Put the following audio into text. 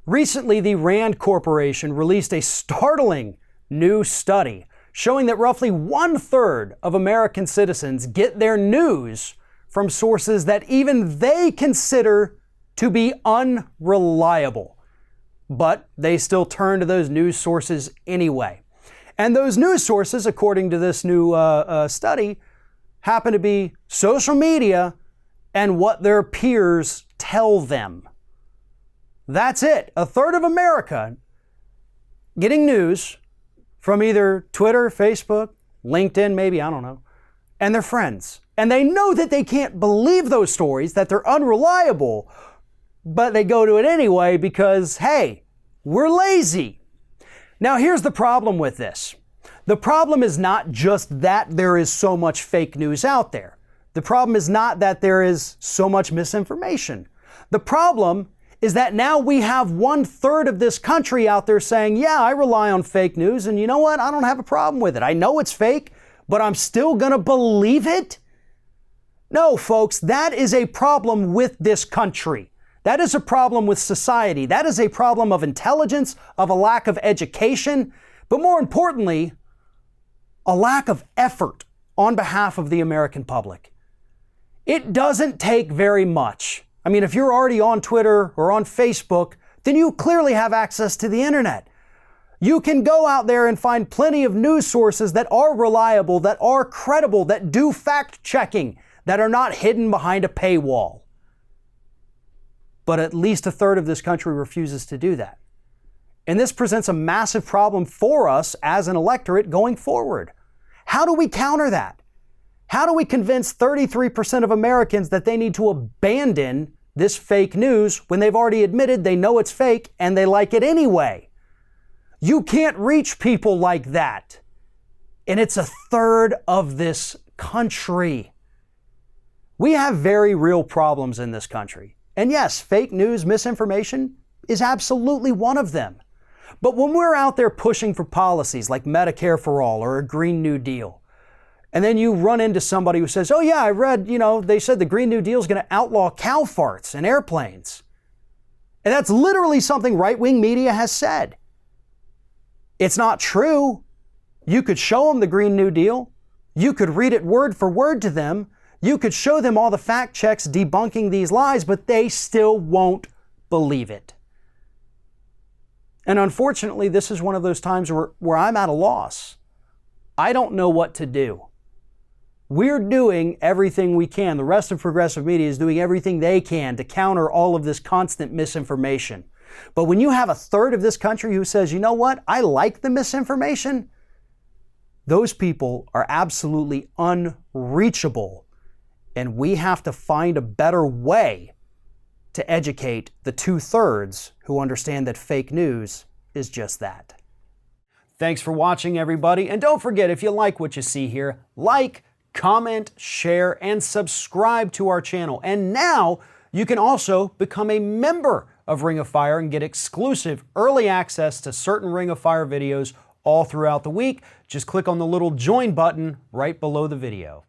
Recently, the Rand Corporation released a startling new study showing that roughly 1/3 of American citizens get their news from sources that even they consider to be unreliable. But they still turn to those news sources anyway. And those news sources, according to this new study, happen to be social media and what their peers tell them. That's it. 1/3 of America getting news from either Twitter, Facebook, LinkedIn, maybe, I don't know, and their friends. And they know that they can't believe those stories, that they're unreliable, but they go to it anyway because, hey, we're lazy. Now, here's the problem with this. The problem is not just that there is so much fake news out there. The problem is not that there is so much misinformation. The problem is that now we have 1/3 of this country out there saying, yeah, I rely on fake news, and you know what? I don't have a problem with it. I know it's fake, but I'm still gonna believe it? No, folks, that is a problem with this country. That is a problem with society. That is a problem of intelligence, of a lack of education, but more importantly, a lack of effort on behalf of the American public. It doesn't take very much. I mean, if you're already on Twitter or on Facebook, then you clearly have access to the internet. You can go out there and find plenty of news sources that are reliable, that are credible, that do fact checking, that are not hidden behind a paywall. But at least 1/3 of this country refuses to do that. And this presents a massive problem for us as an electorate going forward. How do we counter that? How do we convince 33% of Americans that they need to abandon this fake news when they've already admitted they know it's fake and they like it anyway? You can't reach people like that. And it's 1/3 of this country. We have very real problems in this country. And yes, fake news, misinformation is absolutely one of them. But when we're out there pushing for policies like Medicare for All or a Green New Deal, and then you run into somebody who says, oh yeah, I read, they said the Green New Deal is going to outlaw cow farts in airplanes. And that's literally something right-wing media has said. It's not true. You could show them the Green New Deal. You could read it word for word to them. You could show them all the fact checks debunking these lies, but they still won't believe it. And unfortunately, this is one of those times where I'm at a loss. I don't know what to do. We're doing everything we can. The rest of progressive media is doing everything they can to counter all of this constant misinformation. But when you have 1/3 of this country who says, you know what, I like the misinformation, those people are absolutely unreachable. And we have to find a better way to educate the 2/3 who understand that fake news is just that. Thanks for watching, everybody. And don't forget, if you like what you see here, like, comment, share, and subscribe to our channel. And now you can also become a member of Ring of Fire and get exclusive early access to certain Ring of Fire videos all throughout the week. Just click on the little join button right below the video.